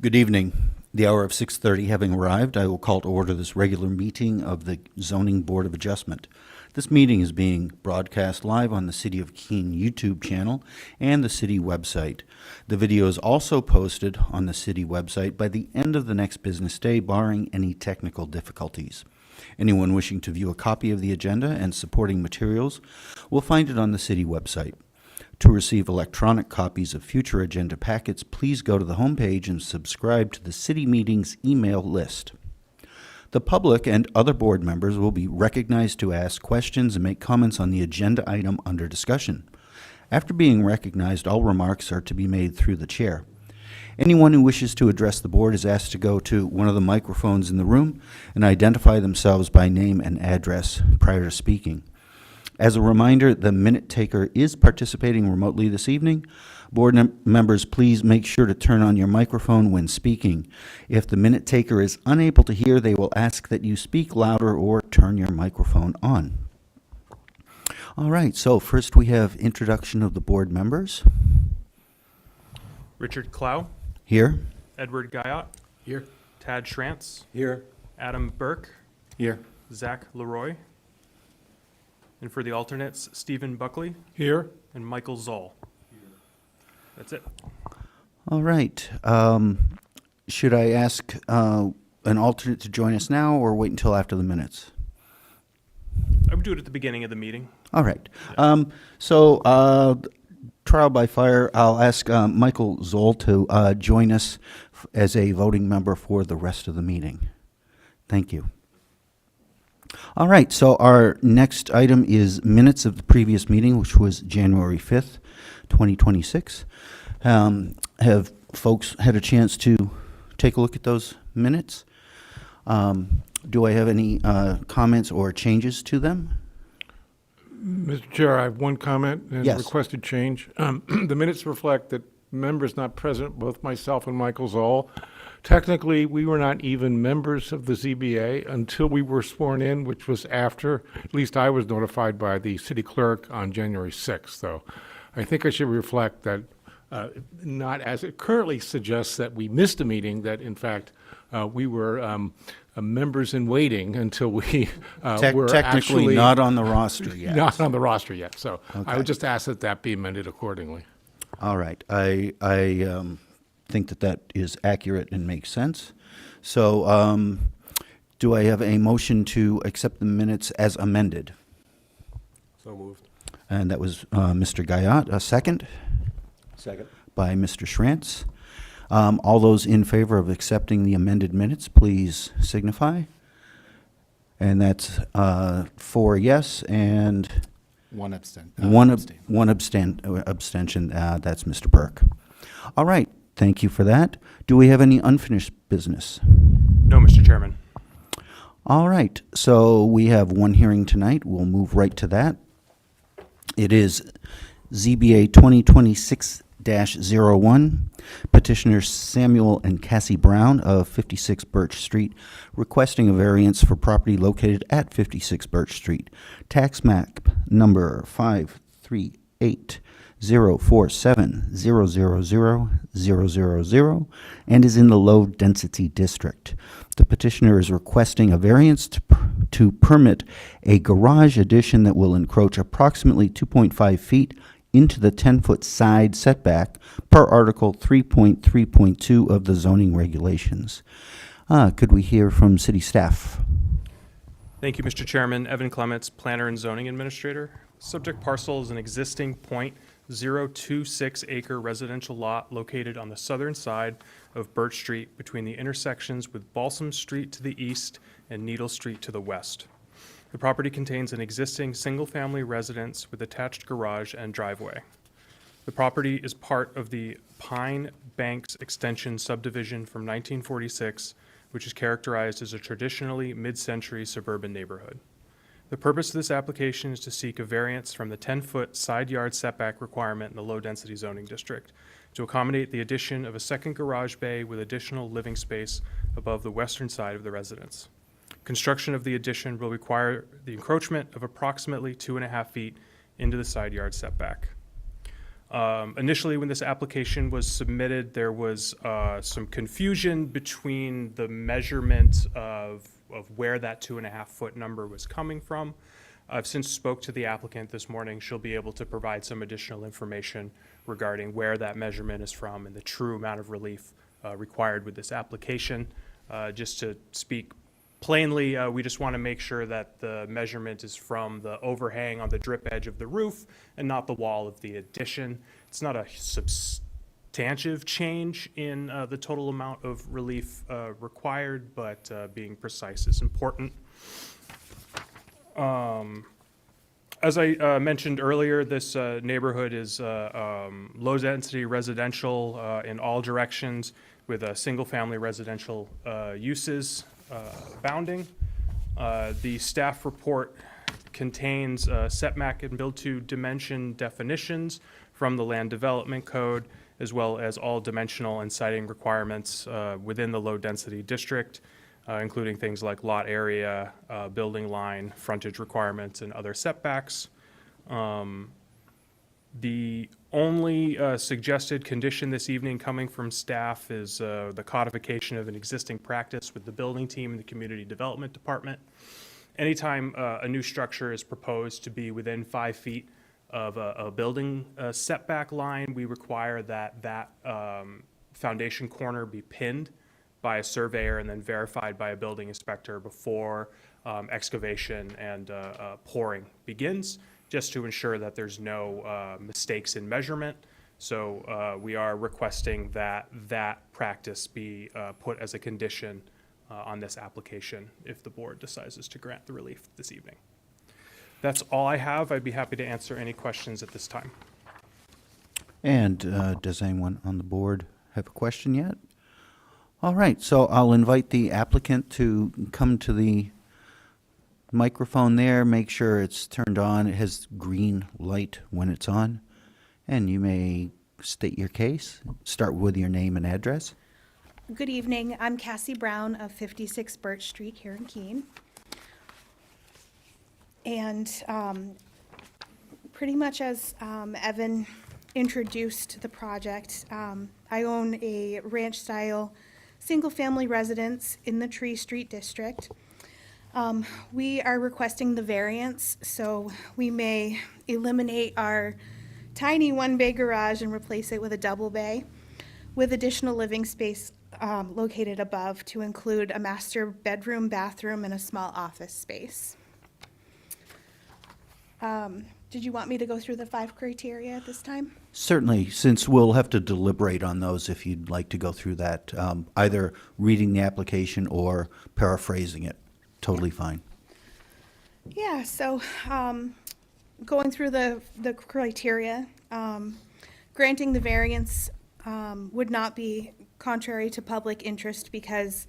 Good evening. The hour of 6:30 having arrived, I will call to order this regular meeting of the Zoning Board of Adjustment. This meeting is being broadcast live on the City of Keene YouTube channel and the city website. The video is also posted on the city website by the end of the next business day, barring any technical difficulties. Anyone wishing to view a copy of the agenda and supporting materials will find it on the city website. To receive electronic copies of future agenda packets, please go to the homepage and subscribe to the city meetings email list. The public and other board members will be recognized to ask questions and make comments on the agenda item under discussion. After being recognized, all remarks are to be made through the chair. Anyone who wishes to address the board is asked to go to one of the microphones in the room and identify themselves by name and address prior to speaking. As a reminder, the minute taker is participating remotely this evening. Board members, please make sure to turn on your microphone when speaking. If the minute taker is unable to hear, they will ask that you speak louder or turn your microphone on. All right, so first we have introduction of the board members. Richard Clow. Here. Edward Guyot. Here. Tad Schrantz. Here. Adam Burke. Here. Zach Leroy. And for the alternates, Stephen Buckley Here. and Michael Zoll. That's it. All right. Should I ask an alternate to join us now or wait until after the minutes? I would do it at the beginning of the meeting. All right. Trial by fire, I'll ask Michael Zoll to join us as a voting member for the rest of the meeting. Thank you. All right, so our next item is minutes of the previous meeting, which was January 5th, 2026. Have folks had a chance to take a look at those minutes? Do I have any comments or changes to them? Mr. Chair, I have one comment and Yes. requested change. The minutes reflect that members not present, both myself and Michael Zoll. Technically, we were not even members of the ZBA until we were sworn in, which was after, at least I was notified by the city clerk on January 6th. So I think I should reflect that, not as it currently suggests that we missed a meeting, that in fact we were members in waiting until we were Technically actually not on the roster yet. not on the roster yet. So Okay. I would just ask that that be amended accordingly. All right. I think that is accurate and makes sense. So do I have a motion to accept the minutes as amended? So moved. And that was Mr. Guyot. A second Second. by Mr. Schrantz. All those in favor of accepting the amended minutes, please signify. And that's 4 yes and One abstention. one abstention. That's Mr. Burke. All right. Thank you for that. Do we have any unfinished business? No, Mr. Chairman. All right. So we have one hearing tonight. We'll move right to that. It is ZBA 2026-01, petitioners Samuel and Cassie Brown of 56 Birch Street, requesting a variance for property located at 56 Birch Street, tax map number 538-047-000-000, and is in the low-density district. The petitioner is requesting a variance to permit a garage addition that will encroach approximately 2.5 feet into the 10-foot side setback per Article 3.3.2 of the zoning regulations. Could we hear from city staff? Thank you, Mr. Chairman. Evan Clements, Planner and Zoning Administrator. Subject parcel is an existing .026 acre residential lot located on the southern side of Birch Street between the intersections with Balsam Street to the east and Needle Street to the west. The property contains an existing single-family residence with attached garage and driveway. The property is part of the Pine Banks Extension subdivision from 1946, which is characterized as a traditionally mid-century suburban neighborhood. The purpose of this application is to seek a variance from the 10-foot side yard setback requirement in the low-density zoning district to accommodate the addition of a second garage bay with additional living space above the western side of the residence. Construction of the addition will require the encroachment of approximately 2.5 feet into the side yard setback. Initially, when this application was submitted, there was some confusion between the measurement of where that 2.5-foot number was coming from. I've since spoke to the applicant this morning. She'll be able to provide some additional information regarding where that measurement is from and the true amount of relief required with this application. Just to speak plainly, we just want to make sure that the measurement is from the overhang on the drip edge of the roof and not the wall of the addition. It's not a substantive change in the total amount of relief required, but being precise is important. As I mentioned earlier, this neighborhood is low-density residential in all directions with single-family residential uses bounding. The staff report contains setback and build-to dimension definitions from the Land Development Code, as well as all dimensional and siting requirements within the low-density district, including things like lot area, building line, frontage requirements, and other setbacks. The only suggested condition this evening coming from staff is the codification of an existing practice with the building team and the community development department. Anytime a new structure is proposed to be within 5 feet of a building setback line, we require that foundation corner be pinned by a surveyor and then verified by a building inspector before excavation and pouring begins, just to ensure that there's no mistakes in measurement. So we are requesting that that practice be put as a condition on this application if the board decides to grant the relief this evening. That's all I have. I'd be happy to answer any questions at this time. And does anyone on the board have a question yet? All right, so I'll invite the applicant to come to the microphone there, make sure it's turned on. It has green light when it's on. And you may state your case. Start with your name and address. Good evening. I'm Cassie Brown of 56 Birch Street here in Keene. And pretty much as Evan introduced the project, I own a ranch-style single-family residence in the Tree Street District. We are requesting the variance, so we may eliminate our tiny one-bay garage and replace it with a double bay with additional living space located above to include a master bedroom, bathroom, and a small office space. Did you want me to go through the 5 criteria at this time? Certainly, since we'll have to deliberate on those if you'd like to go through that, either reading the application or paraphrasing it. Totally fine. Yeah, so going through the criteria, granting the variance would not be contrary to public interest because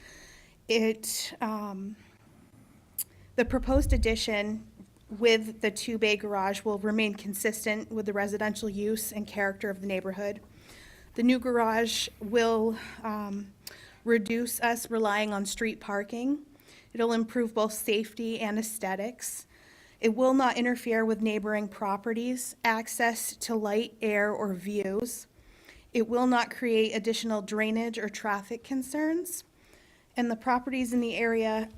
it, the proposed addition with the 2-bay garage will remain consistent with the residential use and character of the neighborhood. The new garage will reduce us relying on street parking. It'll improve both safety and aesthetics. It will not interfere with neighboring properties, access to light, air, or views. It will not create additional drainage or traffic concerns. And the properties in the area,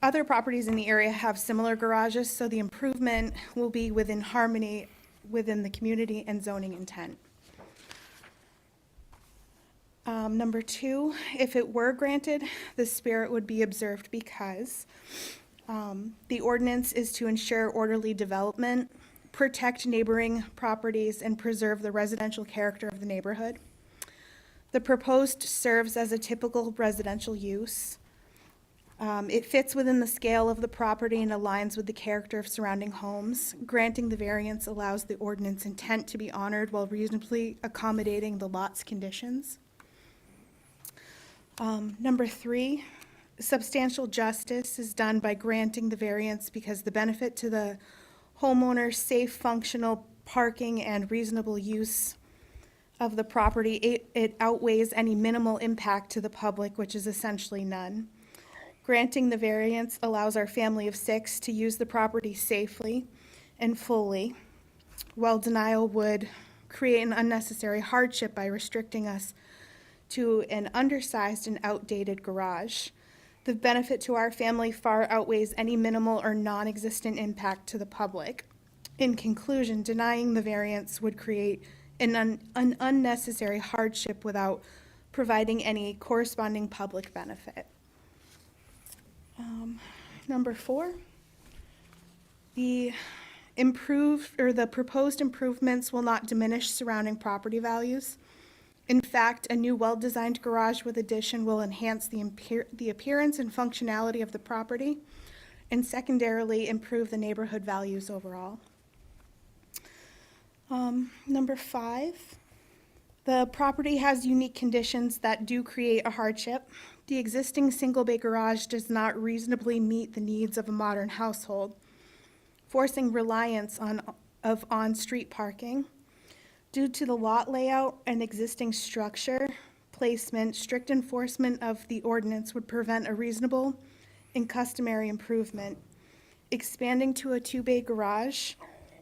other properties in the area have similar garages, so the improvement will be within harmony within the community and zoning intent. Number 2, if it were granted, the spirit would be observed because the ordinance is to ensure orderly development, protect neighboring properties, and preserve the residential character of the neighborhood. The proposed serves as a typical residential use. It fits within the scale of the property and aligns with the character of surrounding homes. Granting the variance allows the ordinance intent to be honored while reasonably accommodating the lot's conditions. Number 3, substantial justice is done by granting the variance because the benefit to the homeowner's safe, functional parking and reasonable use of the property, it outweighs any minimal impact to the public, which is essentially none. Granting the variance allows our family of 6 to use the property safely and fully, while denial would create an unnecessary hardship by restricting us to an undersized and outdated garage. The benefit to our family far outweighs any minimal or non-existent impact to the public. In conclusion, denying the variance would create an unnecessary hardship without providing any corresponding public benefit. Number 4, the proposed improvements will not diminish surrounding property values. In fact, a new well-designed garage with addition will enhance the appearance and functionality of the property, and secondarily, improve the neighborhood values overall. Number 5, the property has unique conditions that do create a hardship. The existing single-bay garage does not reasonably meet the needs of a modern household, forcing reliance of on-street parking. Due to the lot layout and existing structure, placement, strict enforcement of the ordinance would prevent a reasonable and customary improvement. Expanding to a 2-bay garage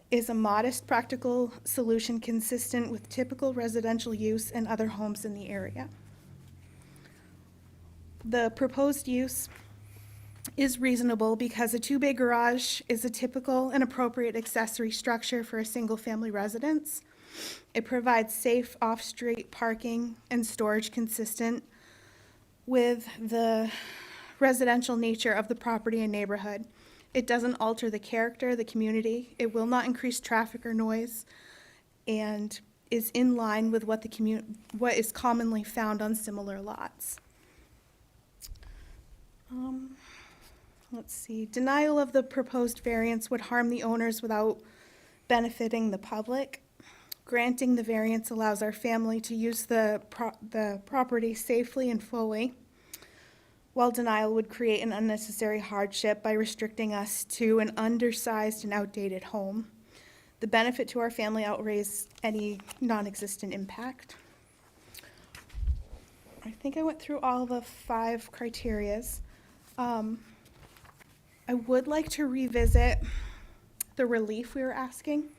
is a modest, practical solution consistent with typical residential use and other homes in the area. The proposed use is reasonable because a 2-bay garage is a typical and appropriate accessory structure for a single-family residence. It provides safe off-street parking and storage consistent with the residential nature of the property and neighborhood. It doesn't alter the character of the community. It will not increase traffic or noise, and is in line with what is commonly found on similar lots. Let's see. Denial of the proposed variance would harm the owners without benefiting the public. Granting the variance allows our family to use the property safely and fully, while denial would create an unnecessary hardship by restricting us to an undersized and outdated home. The benefit to our family outweighs any non-existent impact. I think I went through all the 5 criterias. I would like to revisit the relief we were asking,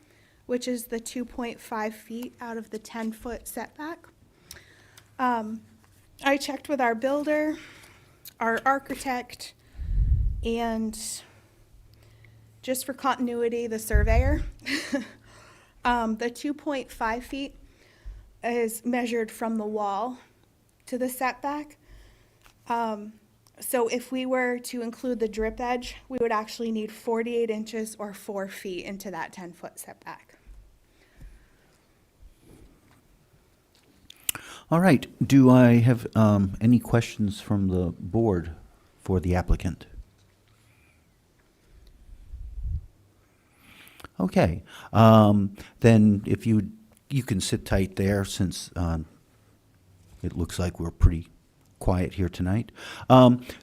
which is the 2.5 feet out of the 10-foot setback. I checked with our builder, our architect, and just for continuity, the surveyor. The 2.5 feet is measured from the wall to the setback. So if we were to include the drip edge, we would actually need 48 inches or 4 feet into that 10-foot setback. All right. Do I have any questions from the board for the applicant? Okay. Then if you can sit tight there, since it looks like we're pretty quiet here tonight.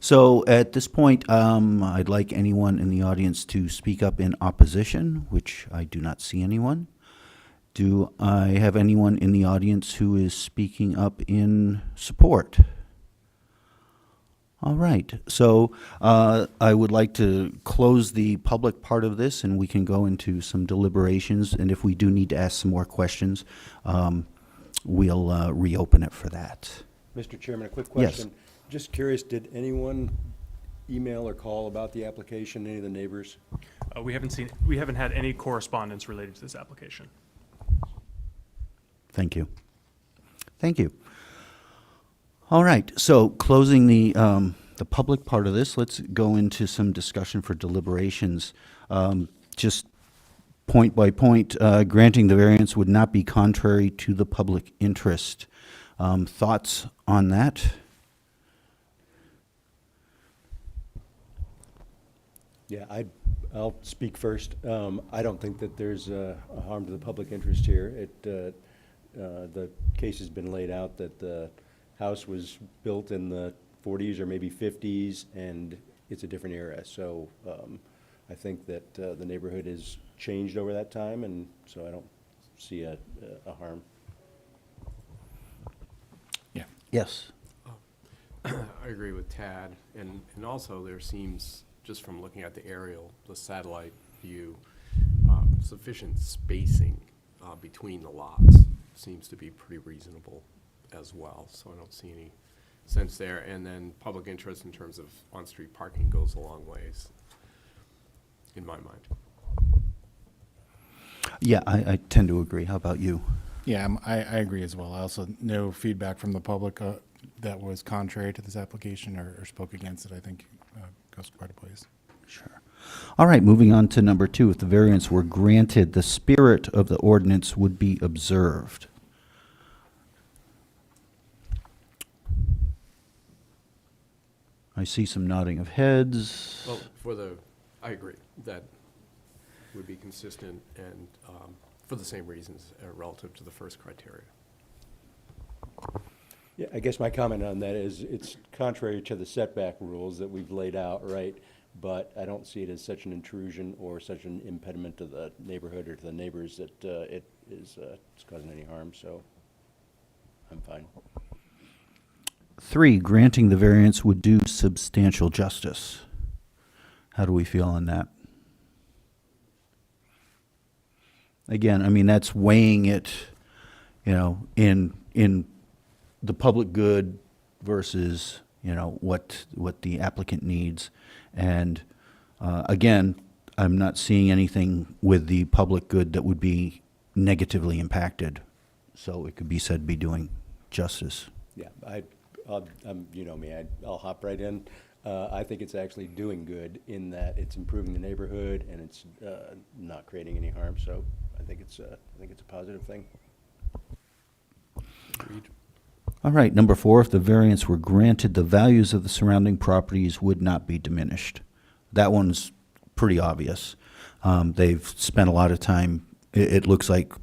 So at this point, I'd like anyone in the audience to speak up in opposition, which I do not see anyone. Do I have anyone in the audience who is speaking up in support? All right. So I would like to close the public part of this, and we can go into some deliberations. And if we do need to ask some more questions, we'll reopen it for that. Mr. Chairman, a quick Yes. question. Just curious, did anyone email or call about the application, any of the neighbors? We haven't had any correspondence related to this application. Thank you. Thank you. All right, so closing the public part of this, let's go into some discussion for deliberations. Just point by point, granting the variance would not be contrary to the public interest. Thoughts on that? Yeah, I'll speak first. I don't think that there's a harm to the public interest here. The case has been laid out that the house was built in the 40s or maybe 50s, and it's a different era. So I think that the neighborhood has changed over that time, and so I don't see a harm. Yeah. Yes. I agree with Tad, and also there seems, just from looking at the aerial, the satellite view, sufficient spacing between the lots seems to be pretty reasonable as well, so I don't see any sense there. And then public interest in terms of on-street parking goes a long ways, in my mind. Yeah, I tend to agree. How about you? Yeah, I agree as well. I also, no feedback from the public that was contrary to this application or spoke against it, I think goes quite a ways. Sure. All right, moving on to number 2. If the variance were granted, the spirit of the ordinance would be observed. I see some nodding of heads. Well, I agree, that would be consistent and for the same reasons relative to the first criteria. Yeah, I guess my comment on that is it's contrary to the setback rules that we've laid out, right? But I don't see it as such an intrusion or such an impediment to the neighborhood or to the neighbors that it's causing any harm, so I'm fine. 3, granting the variance would do substantial justice. How do we feel on that? Again, I mean, that's weighing it, in the public good versus, what the applicant needs. And again, I'm not seeing anything with the public good that would be negatively impacted. So it could be said to be doing justice. Yeah, you know me, I'll hop right in. I think it's actually doing good in that it's improving the neighborhood and it's not creating any harm, so I think it's a positive thing. Agreed. All right, number 4, if the variance were granted, the values of the surrounding properties would not be diminished. That one's pretty obvious. They've spent a lot of time, it looks like,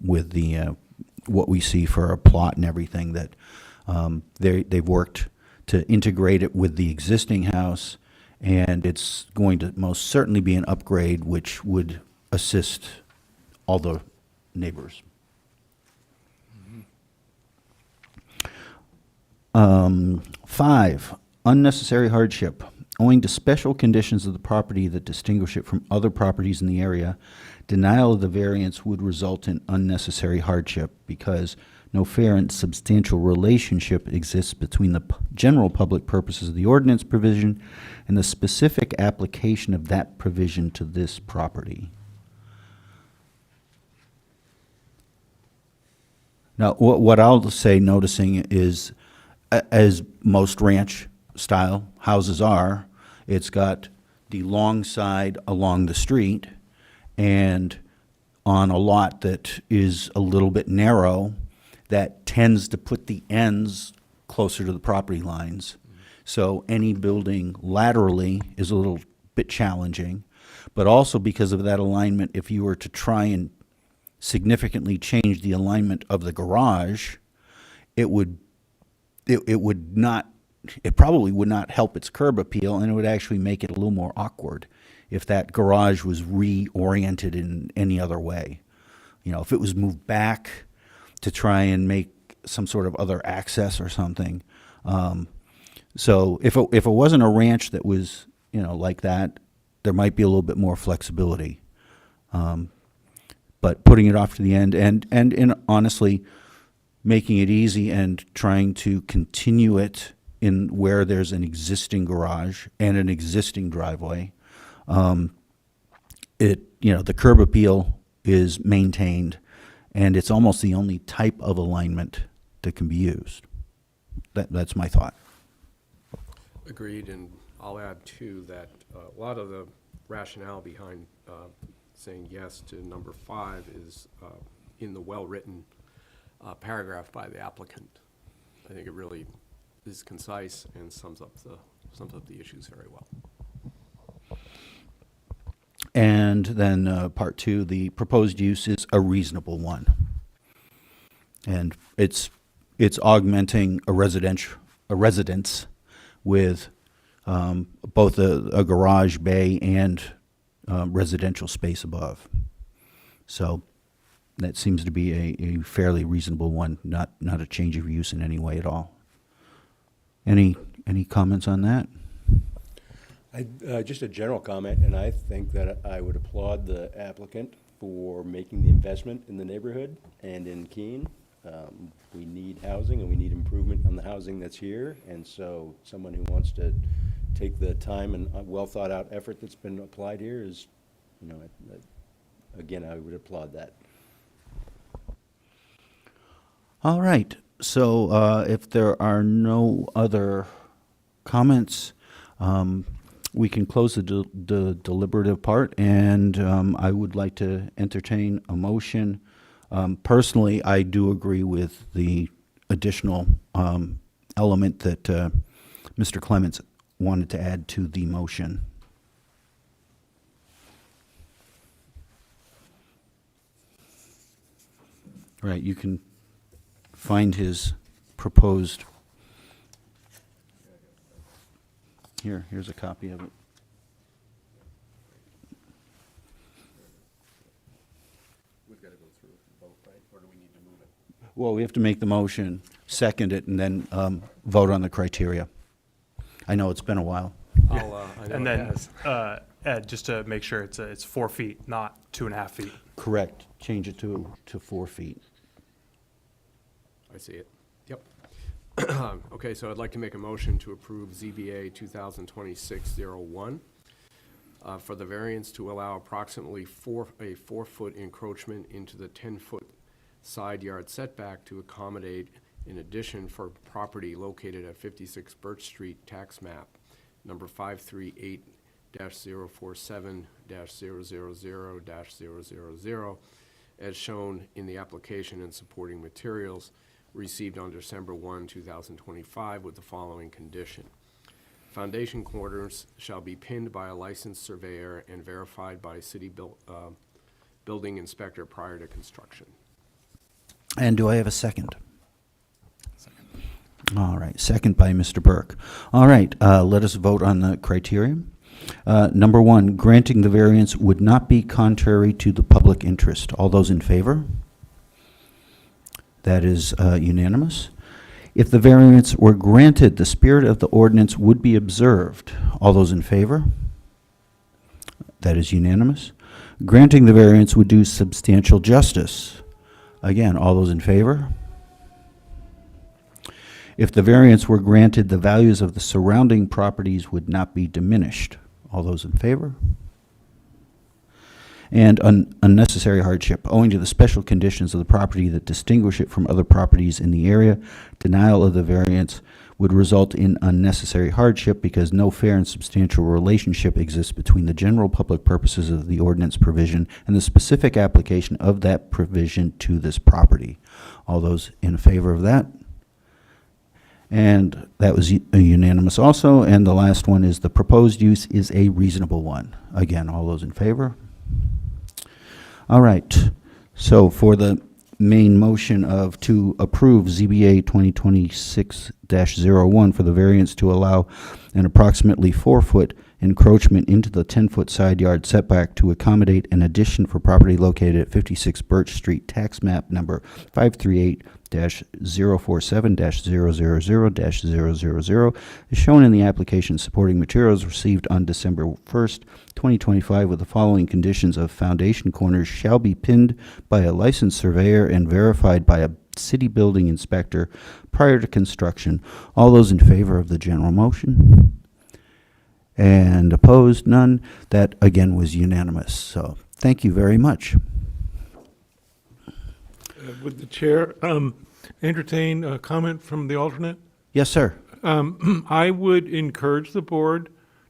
with the, what we see for a plot and everything, that they've worked to integrate it with the existing house, and it's going to most certainly be an upgrade which would assist all the neighbors. 5, unnecessary hardship. Owing to special conditions of the property that distinguish it from other properties in the area, denial of the variance would result in unnecessary hardship because no fair and substantial relationship exists between the general public purposes of the ordinance provision and the specific application of that provision to this property. Now, what I'll say, noticing, is as most ranch-style houses are, it's got the long side along the street, and on a lot that is a little bit narrow, that tends to put the ends closer to the property lines. So any building laterally is a little bit challenging, but also because of that alignment, if you were to try and significantly change the alignment of the garage, it probably would not help its curb appeal, and it would actually make it a little more awkward if that garage was reoriented in any other way. If it was moved back to try and make some sort of other access or something. So if it wasn't a ranch that was, like that, there might be a little bit more flexibility. But putting it off to the end and honestly making it easy and trying to continue it in where there's an existing garage and an existing driveway, the curb appeal is maintained, and it's almost the only type of alignment that can be used. That's my thought. Agreed, and I'll add too that a lot of the rationale behind saying yes to number 5 is in the well-written paragraph by the applicant. I think it really is concise and sums up the issues very well. And then part 2, the proposed use is a reasonable one. And it's augmenting a residence with both a garage bay and residential space above. So that seems to be a fairly reasonable one, not a change of use in any way at all. Any comments on that? Just a general comment, and I think that I would applaud the applicant for making the investment in the neighborhood and in Keene. We need housing and we need improvement on the housing that's here. And so someone who wants to take the time and well-thought-out effort that's been applied here is, you know, again, I would applaud that. All right, so if there are no other comments, we can close the deliberative part, and I would like to entertain a motion. Personally, I do agree with the additional element that Mr. Clements wanted to add to the motion. Right, you can find his proposed. Here's a copy of it. We've got to go through the vote, right? Or do we need to move it? Well, we have to make the motion, second it, and then vote on the criteria. I know it's been a while. I know And it then, has. Ed, just to make sure it's 4 feet, not 2.5 feet. Correct. Change it to 4 feet. I see it. Yep. Okay, so I'd like to make a motion to approve ZBA 2026-01 for the variance to allow approximately a 4-foot encroachment into the 10-foot side yard setback to accommodate an addition for property located at 56 Birch Street, tax map number 538-047-000-000, as shown in the application and supporting materials received on December 1, 2025, with the following condition. Foundation corners shall be pinned by a licensed surveyor and verified by city building inspector prior to construction. And do I have a second? All right, second by Mr. Burke. All right, let us vote on the criteria. Number one, granting the variance would not be contrary to the public interest. All those in favor? That is unanimous. If the variance were granted, the spirit of the ordinance would be observed. All those in favor? That is unanimous. Granting the variance would do substantial justice. Again, all those in favor? If the variance were granted, the values of the surrounding properties would not be diminished. All those in favor? And unnecessary hardship. Owing to the special conditions of the property that distinguish it from other properties in the area, denial of the variance would result in unnecessary hardship because no fair and substantial relationship exists between the general public purposes of the ordinance provision and the specific application of that provision to this property. All those in favor of that? And that was unanimous also. And the last one is the proposed use is a reasonable one. Again, all those in favor? All right. So for the main motion to approve ZBA 2026-01 for the variance to allow an approximately 4-foot encroachment into the 10-foot side yard setback to accommodate an addition for property located at 56 Birch Street, tax map number 538-047-000-000, is shown in the application supporting materials received on December 1st, 2025, with the following conditions of foundation corners shall be pinned by a licensed surveyor and verified by a city building inspector prior to construction. All those in favor of the general motion? And opposed? None. That, again, was unanimous. So thank you very much. Would the chair entertain a comment from the alternate? Yes, sir. I would encourage the board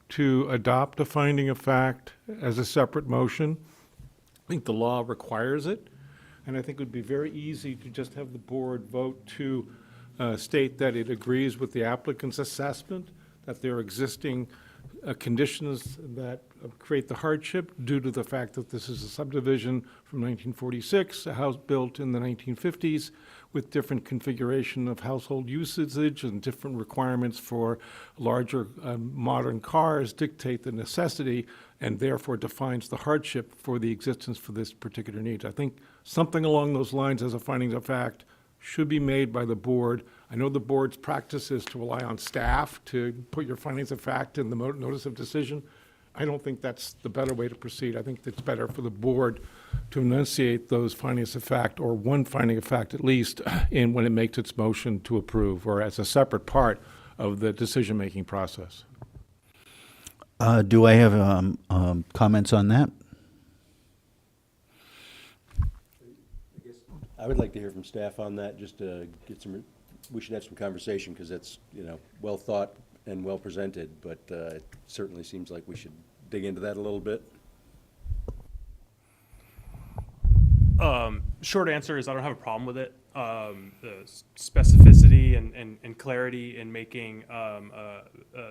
to adopt a finding of fact as a separate motion. I think the law requires it, and I think it would be very easy to just have the board vote to state that it agrees with the applicant's assessment, that there are existing conditions that create the hardship due to the fact that this is a subdivision from 1946, a house built in the 1950s with different configuration of household usage and different requirements for larger modern cars dictate the necessity and therefore defines the hardship for the existence for this particular need. I think something along those lines as a finding of fact should be made by the board. I know the board's practice is to rely on staff to put your findings of fact in the notice of decision. I don't think that's the better way to proceed. I think it's better for the board to enunciate those findings of fact, or one finding of fact at least, in when it makes its motion to approve, or as a separate part of the decision-making process. Do I have comments on that? I would like to hear from staff on that, just to get some, we should have some conversation, because that's, well thought and well presented, but it certainly seems like we should dig into that a little bit. Short answer is I don't have a problem with it. The specificity and clarity in making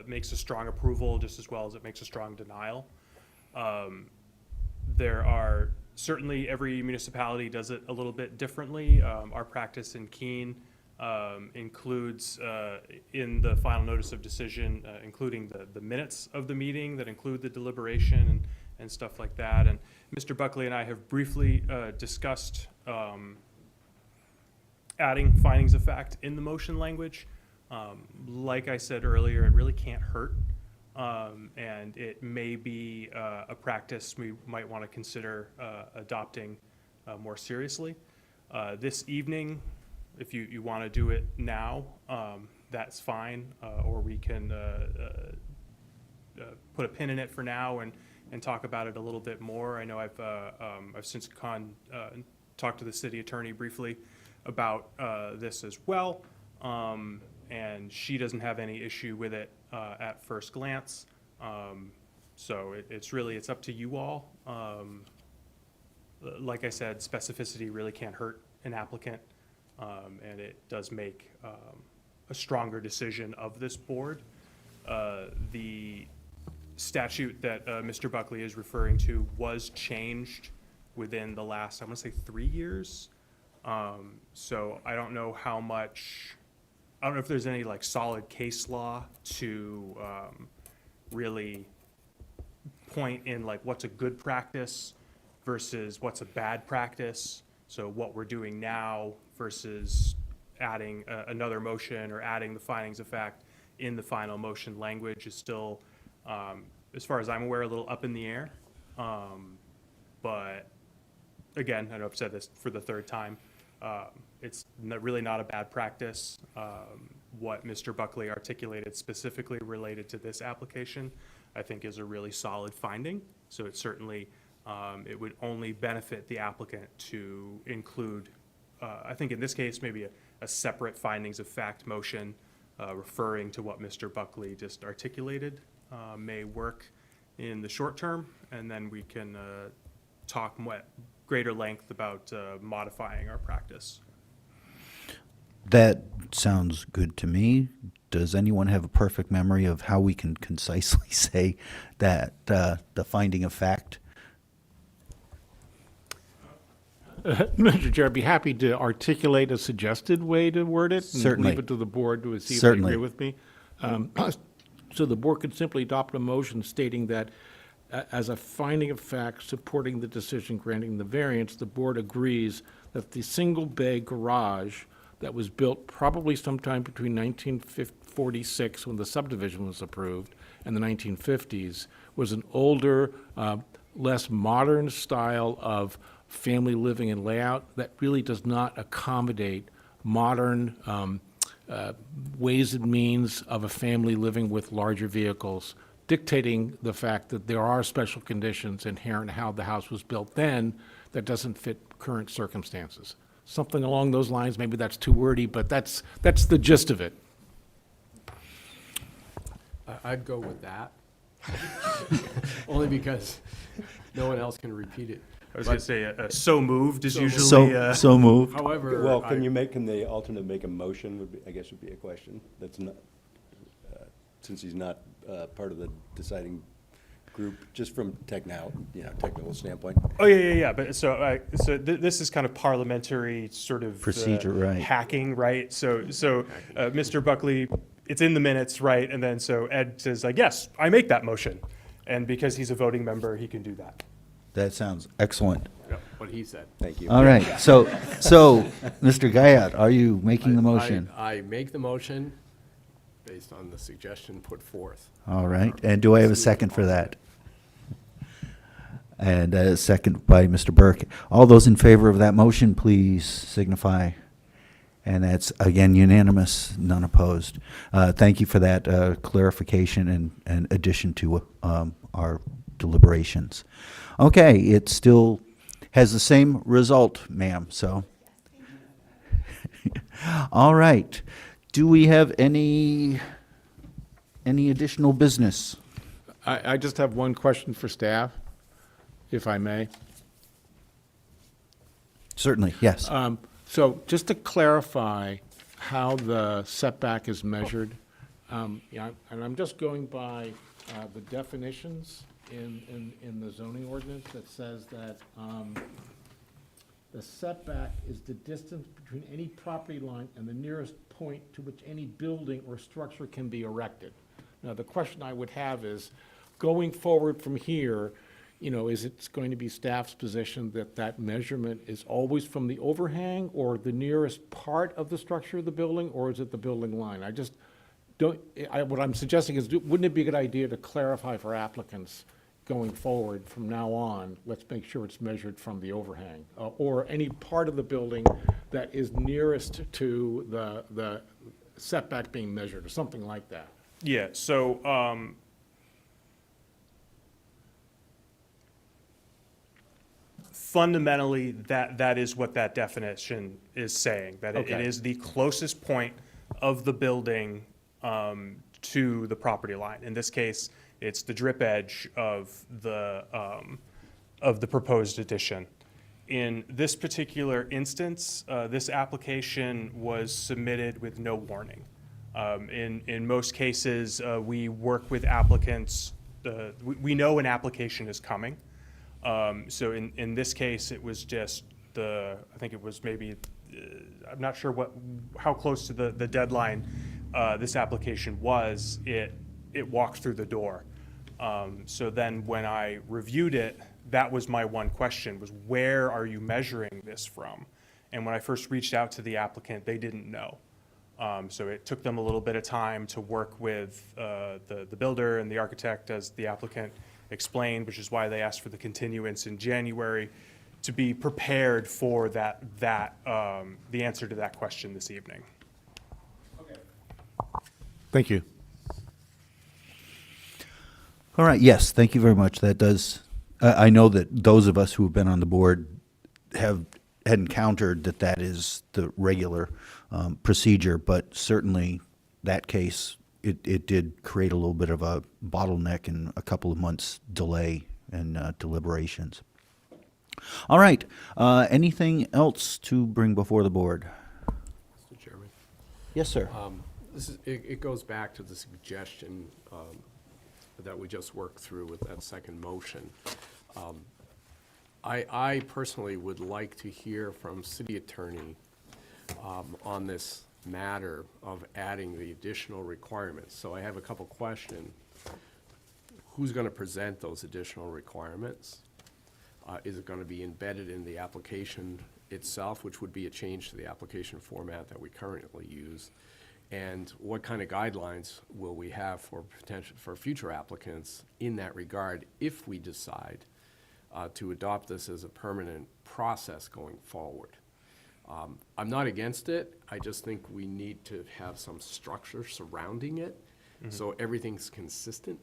makes a strong approval just as well as it makes a strong denial. There are certainly, every municipality does it a little bit differently. Our practice in Keene includes in the final notice of decision, including the minutes of the meeting that include the deliberation and stuff like that. And Mr. Buckley and I have briefly discussed adding findings of fact in the motion language. Like I said earlier, it really can't hurt. And it may be a practice we might want to consider adopting more seriously. This evening, if you want to do it now, that's fine, or we can put a pin in it for now and talk about it a little bit more. I know I've since talked to the city attorney briefly about this as well, and she doesn't have any issue with it at first glance. So it's up to you all. Like I said, specificity really can't hurt an applicant, and it does make a stronger decision of this board. The statute that Mr. Buckley is referring to was changed within the last, I want to say 3 years. So I don't know how much, I don't know if there's any like solid case law to really point in like what's a good practice versus what's a bad practice. So what we're doing now versus adding another motion or adding the findings of fact in the final motion language is still, as far as I'm aware, a little up in the air. But again, I know I've said this for the third time. It's really not a bad practice. What Mr. Buckley articulated specifically related to this application, I think is a really solid finding. So it certainly, it would only benefit the applicant to include, I think in this case, maybe a separate findings of fact motion referring to what Mr. Buckley just articulated may work in the short term, and then we can talk greater length about modifying our practice. That sounds good to me. Does anyone have a perfect memory of how we can concisely say that the finding of fact? Mr. Chair, I'd be happy to articulate a suggested way to word it. Certainly. And leave it to the board to see if they Certainly. agree with me. So the board could simply adopt a motion stating that as a finding of fact supporting the decision granting the variance, the board agrees that the single-bay garage that was built probably sometime between 1946, when the subdivision was approved, and the 1950s, was an older, less modern style of family living and layout that really does not accommodate modern ways and means of a family living with larger vehicles, dictating the fact that there are special conditions inherent in how the house was built then that doesn't fit current circumstances. Something along those lines. Maybe that's too wordy, but that's the gist of it. I'd go with that. Only because no one else can repeat it. I was going to say, so moved is usually. So moved. However, Well, can the alternate make a motion, would be a question. That's not, since he's not part of the deciding group, just from technical standpoint. Oh, yeah. But so this is kind of parliamentary sort of Procedure, right. hacking, right? So Mr. Buckley, it's in the minutes, right? And then so Ed says like, yes, I make that motion. And because he's a voting member, he can do that. That sounds excellent. yeah, what he said. Thank you. All right, so Mr. Guyot, are you making the motion? I make the motion based on the suggestion put forth. All right, and do I have a second for that? And a second by Mr. Burke. All those in favor of that motion, please signify. And that's, again, unanimous, none opposed. Thank you for that clarification and addition to our deliberations. Okay, it still has the same result, ma'am, so. All right. Do we have any additional business? I just have one question for staff, if I may. Certainly, yes. So just to clarify how the setback is measured, yeah, and I'm just going by the definitions in the zoning ordinance that says that the setback is the distance between any property line and the nearest point to which any building or structure can be erected. Now, the question I would have is, going forward from here, you know, is it going to be staff's position that that measurement is always from the overhang or the nearest part of the structure of the building, or is it the building line? I just don't, what I'm suggesting is, wouldn't it be a good idea to clarify for applicants going forward from now on, let's make sure it's measured from the overhang, or any part of the building that is nearest to the setback being measured, or something like that? Yeah, so, fundamentally, that is what that definition is saying, that it Okay. is the closest point of the building to the property line. In this case, it's the drip edge of the proposed addition. In this particular instance, this application was submitted with no warning. In most cases, we work with applicants, we know an application is coming. So in this case, it was just I think it was maybe, I'm not sure how close to the deadline this application was, it walked through the door. So then when I reviewed it, that was my one question, was where are you measuring this from? And when I first reached out to the applicant, they didn't know. So it took them a little bit of time to work with the builder and the architect, as the applicant explained, which is why they asked for the continuance in January, to be prepared for the answer to that question this evening. Thank you. All right, yes, thank you very much. That does, I know that those of us who have been on the board had encountered that is the regular procedure, but certainly that case, it did create a little bit of a bottleneck and a couple of months delay in deliberations. All right, anything else to bring before the board? Mr. Chairman. Yes, sir. It goes back to the suggestion that we just worked through with that second motion. I personally would like to hear from city attorney on this matter of adding the additional requirements. So I have a couple questions. Who's going to present those additional requirements? Is it going to be embedded in the application itself, which would be a change to the application format that we currently use? And what kind of guidelines will we have for future applicants in that regard if we decide to adopt this as a permanent process going forward? I'm not against it. I just think we need to have some structure surrounding it so everything's consistent.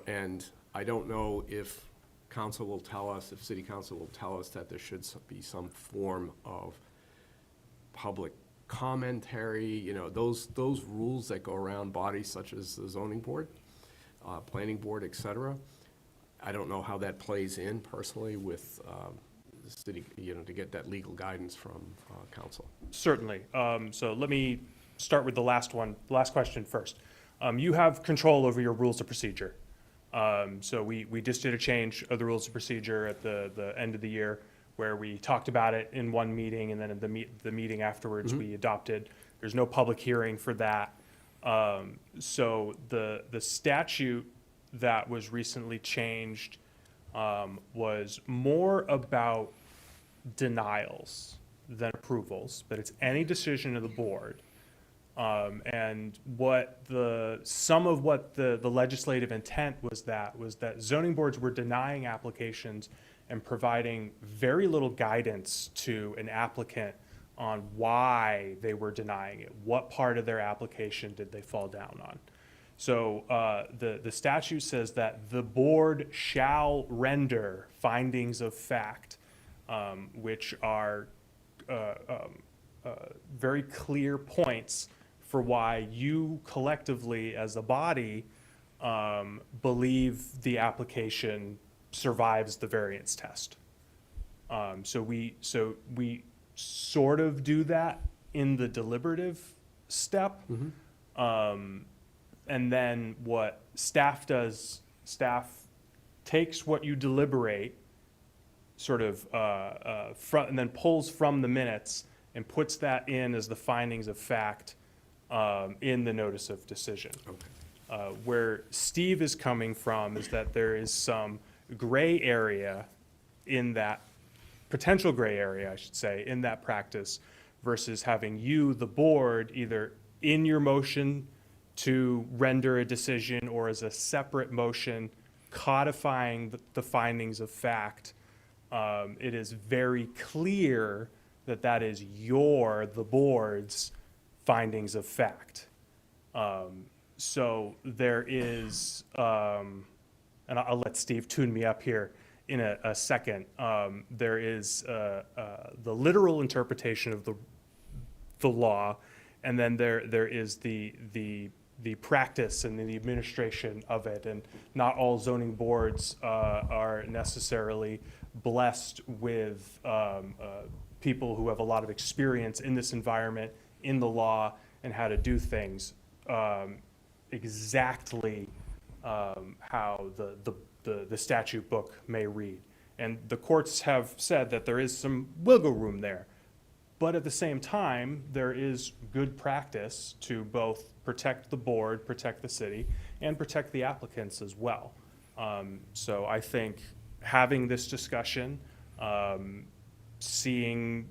And I don't know if council will tell us, if city council will tell us that there should be some form of public commentary, you know, those rules that go around bodies such as the zoning board, planning board, et cetera. I don't know how that plays in personally with the city, you know, to get that legal guidance from council. Certainly. So let me start with the last question first. You have control over your rules of procedure. So we just did a change of the rules of procedure at the end of the year, where we talked about it in one meeting, and then in the meeting afterwards, we adopted. There's no public hearing for that. So the statute that was recently changed was more about denials than approvals, but it's any decision of the board And some of what the legislative intent was that zoning boards were denying applications and providing very little guidance to an applicant on why they were denying it. What part of their application did they fall down on? So the statute says that the board shall render findings of fact, which are very clear points for why you collectively as a body believe the application survives the variance test. So we sort of do that in the deliberative step. And then what staff does, staff takes what you deliberate, sort of, and then pulls from the minutes and puts that in as the findings of fact in the notice of decision. Where Steve is coming from is that there is some gray area in that, potential gray area, I should say, in that practice versus having you, the board, either in your motion to render a decision or as a separate motion codifying the findings of fact. It is very clear that that is the board's findings of fact. So there is, and I'll let Steve tune me up here in a second. There is the literal interpretation of the law, and then there is the practice and the administration of it. And not all zoning boards are necessarily blessed with people who have a lot of experience in this environment, in the law, and how to do things exactly how the statute book may read. And the courts have said that there is some wiggle room there. But at the same time, there is good practice to both protect the board, protect the city, and protect the applicants as well. So I think having this discussion, seeing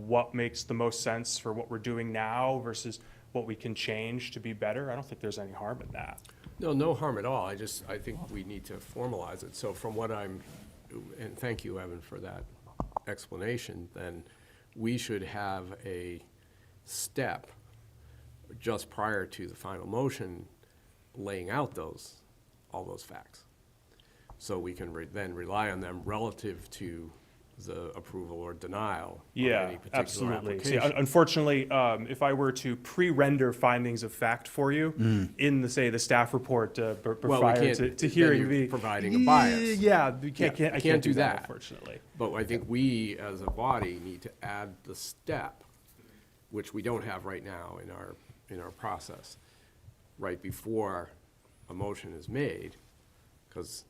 what makes the most sense for what we're doing now versus what we can change to be better, I don't think there's any harm in that. No harm at all. I think we need to formalize it. So from what and thank you, Evan, for that explanation, then we should have a step just prior to the final motion laying out all those facts. So we can then rely on them relative to the approval or denial of any particular Absolutely. See, application. unfortunately, if I were to pre-render findings of fact for you in the staff report Well, we prior can't, to hearing then the you're providing a bias. Yeah, we Yeah, I can't do that, that. unfortunately. But I think we, as a body, need to add the step, which we don't have right now in our process, right before a motion is made, because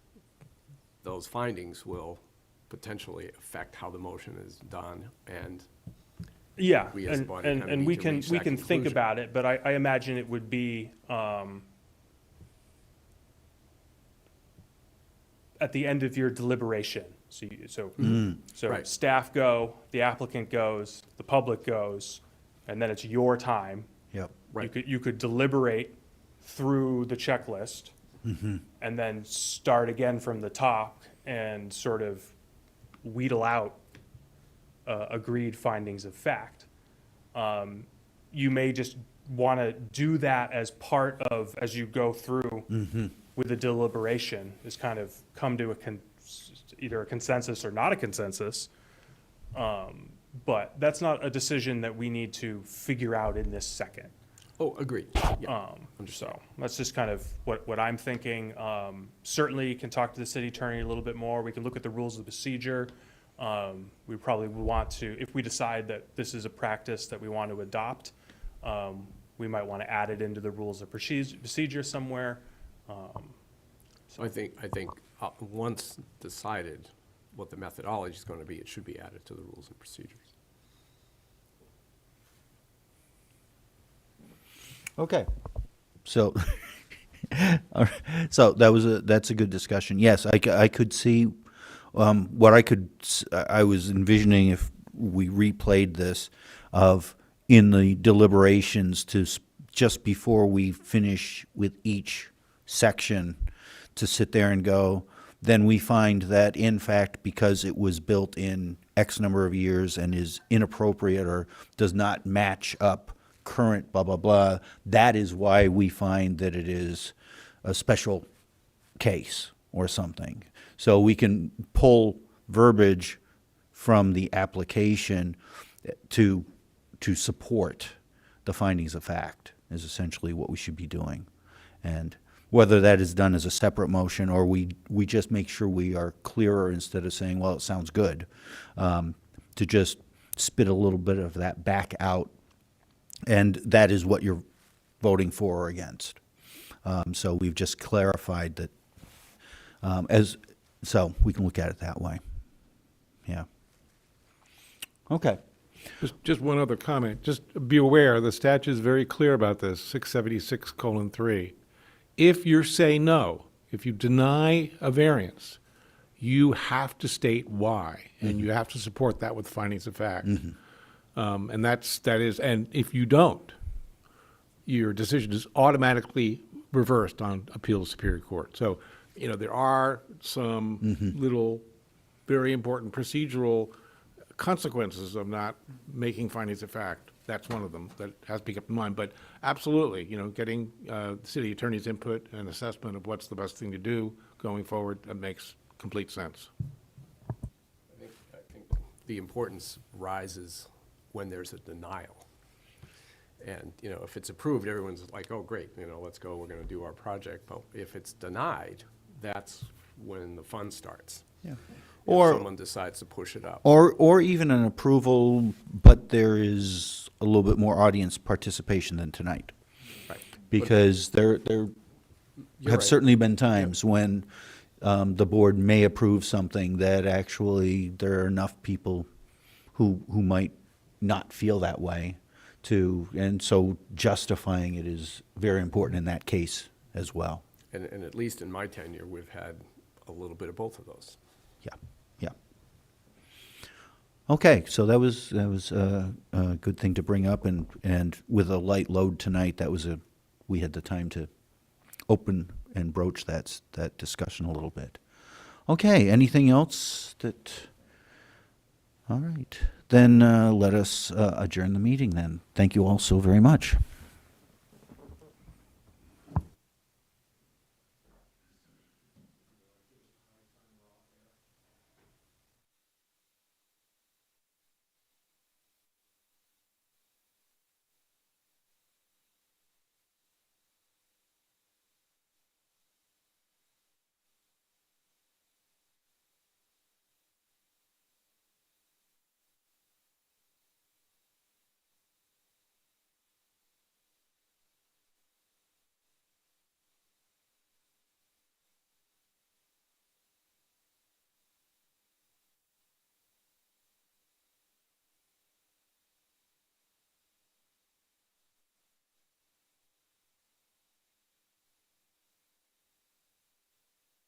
those findings will potentially affect how the motion is done, and Yeah, we as a body kinda and need we to can reach we that can think conclusion. about it, but I imagine it would be at the end of your deliberation. So Right. staff go, the applicant goes, the public goes, and then it's your time. Yep. Right. You could deliberate through the checklist and then start again from the top and sort of wheedle out agreed findings of fact. You may just want to do that as part of, as you go through with the deliberation, is kind of come to either a consensus or not a consensus. But that's not a decision that we need to figure out in this second. Oh, agreed, yeah. So that's just kind of what I'm thinking. Certainly can talk to the city attorney a little bit more. We can look at the rules of procedure. We probably would want to, if we decide that this is a practice that we want to adopt, we might want to add it into the rules of procedure somewhere. So I think once decided what the methodology is going to be, it should be added to the rules and procedures. Okay. So, all right. So that's a good discussion. Yes, I could see what I was envisioning if we replayed this of in the deliberations to just before we finish with each section to sit there and go, then we find that in fact, because it was built in X number of years and is inappropriate or does not match up current blah, blah, blah, that is why we find that it is a special case or something. So we can pull verbiage from the application to support the findings of fact is essentially what we should be doing. And whether that is done as a separate motion or we just make sure we are clearer instead of saying, well, it sounds good, to just spit a little bit of that back out. And that is what you're voting for or against. So we've just clarified that so we can look at it that way. Yeah. Okay. Just one other comment. Just be aware, the statute is very clear about this, 676:3. If you say no, if you deny a variance, you have to state why, and you have to support that with findings of fact. And and if you don't, your decision is automatically reversed on appeal to Superior Court. So, there are some little very important procedural consequences of not making findings of fact. That's one of them that has to be kept in mind. But absolutely, getting the city attorney's input and assessment of what's the best thing to do going forward, that makes complete sense. I think the importance rises when there's a denial. And, if it's approved, everyone's like, oh, great, let's go, we're going to do our project. But if it's denied, that's when the fun starts. Yeah. If Or someone decides to push it up. or even an approval, but there is a little bit more audience participation than tonight. Right. Because there You're have right. certainly been times when the board may approve something that actually there are enough people who might not feel that way and so justifying it is very important in that case as well. And at least in my tenure, we've had a little bit of both of those. Yeah, yeah. Okay, so that was a good thing to bring up, and with a light load tonight, we had the time to open and broach that discussion a little bit. Okay, anything else all right, then let us adjourn the meeting then. Thank you all so very much.